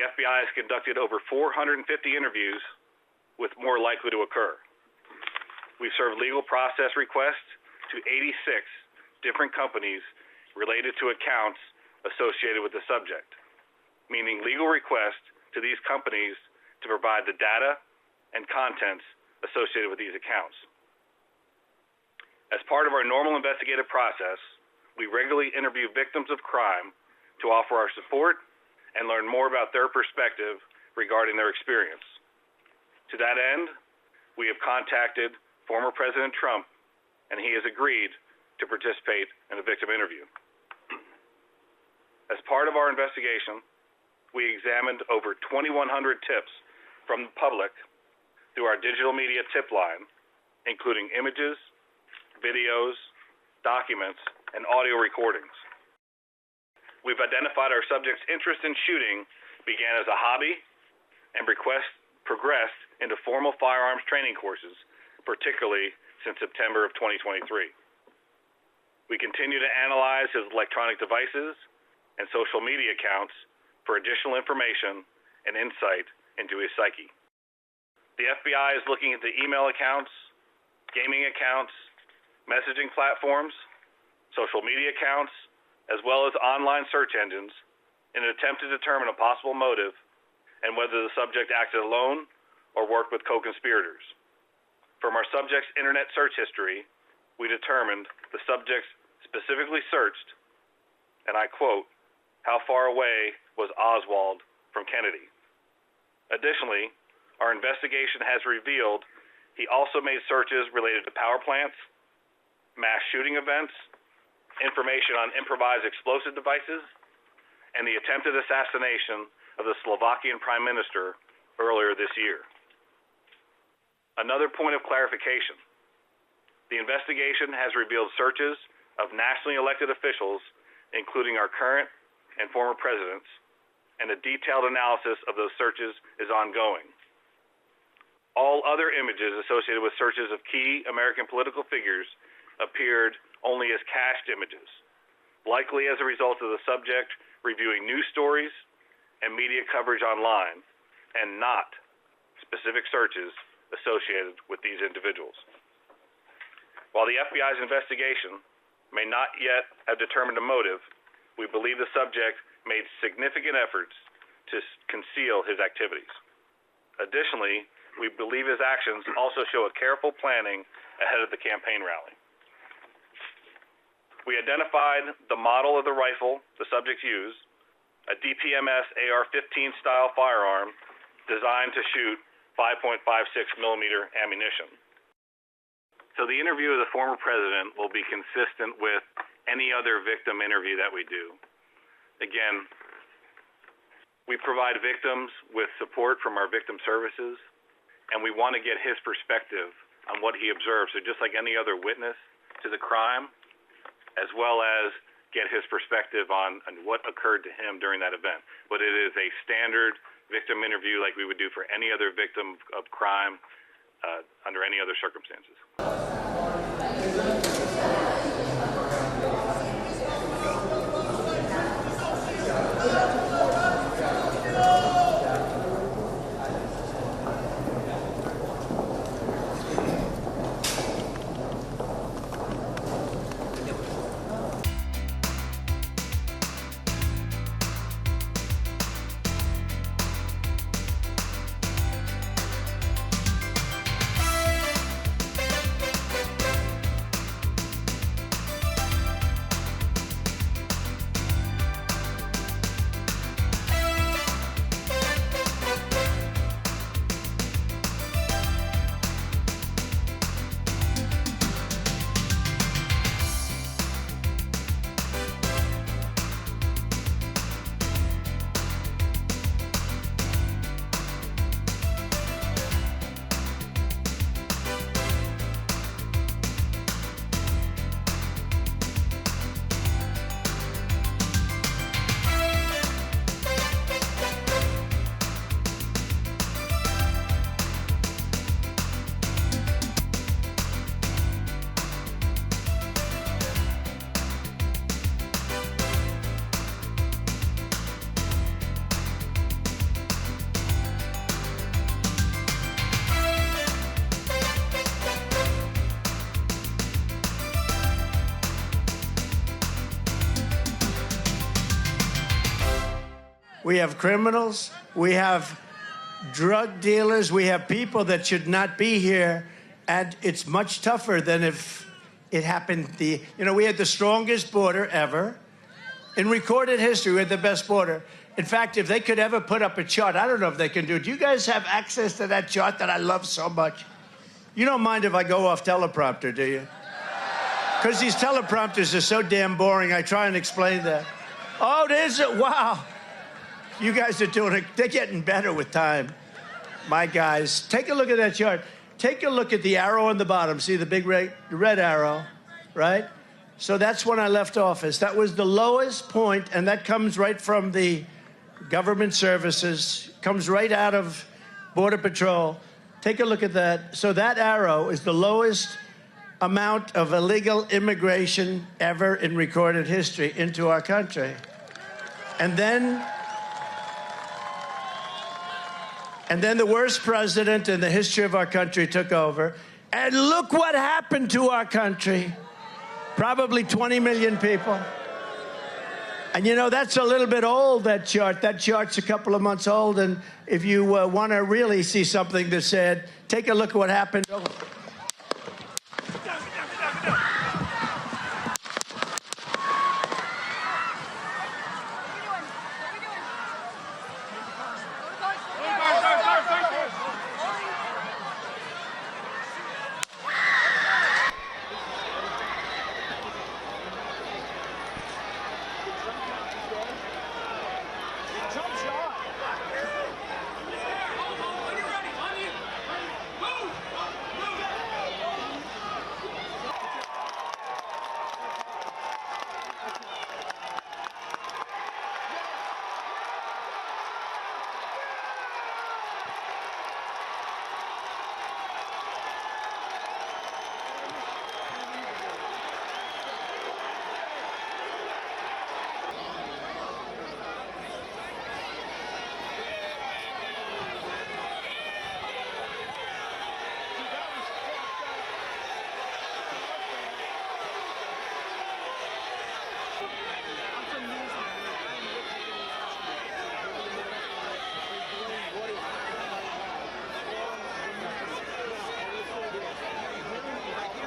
the FBI has conducted over 450 interviews, with more likely to occur. We've served legal process requests to 86 different companies related to accounts associated with the subject, meaning legal requests to these companies to provide the data and contents associated with these accounts. As part of our normal investigative process, we regularly interview victims of crime to offer our support and learn more about their perspective regarding their experience. To that end, we have contacted former President Trump, and he has agreed to participate in a victim interview. As part of our investigation, we examined over 2,100 tips from the public through our digital media tip line, including images, videos, documents, and audio recordings. We've identified our subject's interest in shooting began as a hobby and progressed into formal firearms training courses, particularly since September of 2023. We continue to analyze his electronic devices and social media accounts for additional information and insight into his psyche. The FBI is looking at the email accounts, gaming accounts, messaging platforms, social media accounts, as well as online search engines in an attempt to determine a possible motive and whether the subject acted alone or worked with co-conspirators. From our subject's internet search history, we determined the subject specifically searched, and I quote, "How far away was Oswald from Kennedy?" Additionally, our investigation has revealed he also made searches related to power plants, mass shooting events, information on improvised explosive devices, and the attempted assassination of the Slovakian Prime Minister earlier this year. Another point of clarification. The investigation has revealed searches of nationally elected officials, including our current and former presidents, and a detailed analysis of those searches is ongoing. All other images associated with searches of key American political figures appeared only as cached images, likely as a result of the subject reviewing news stories and media coverage online, and not specific searches associated with these individuals. While the FBI's investigation may not yet have determined a motive, we believe the subject made significant efforts to conceal his activities. Additionally, we believe his actions also show a careful planning ahead of the campaign rally. We identified the model of the rifle the subject used, a DPMS AR-15 style firearm designed to shoot 5.56 millimeter ammunition. So the interview of the former president will be consistent with any other victim interview that we do. Again, we provide victims with support from our victim services, and we want to get his perspective on what he observed. So just like any other witness to the crime, as well as get his perspective on what occurred to him during that event. But it is a standard victim interview like we would do for any other victim of crime under any other circumstances. we have criminals, we have drug dealers, we have people that should not be here, and it's much tougher than if it happened. We had the strongest border ever. In recorded history, we had the best border. In fact, if they could ever put up a chart, I don't know if they can do it. Do you guys have access to that chart that I love so much? You don't mind if I go off teleprompter, do you? Because these teleprompters are so damn boring, I try and explain that. Oh, there's it. Wow. You guys are doing it. They're getting better with time. My guys, take a look at that chart. Take a look at the arrow on the bottom. See the big red arrow, right? So that's when I left office. That was the lowest point, and that comes right from the government services, comes right out of Border Patrol. Take a look at that. So that arrow is the lowest amount of illegal immigration ever in recorded history into our country. And then the worst president in the history of our country took over. And look what happened to our country. Probably 20 million people. And that's a little bit old, that chart. That chart's a couple of months old. And if you want to really see something that's sad, take a look at what happened.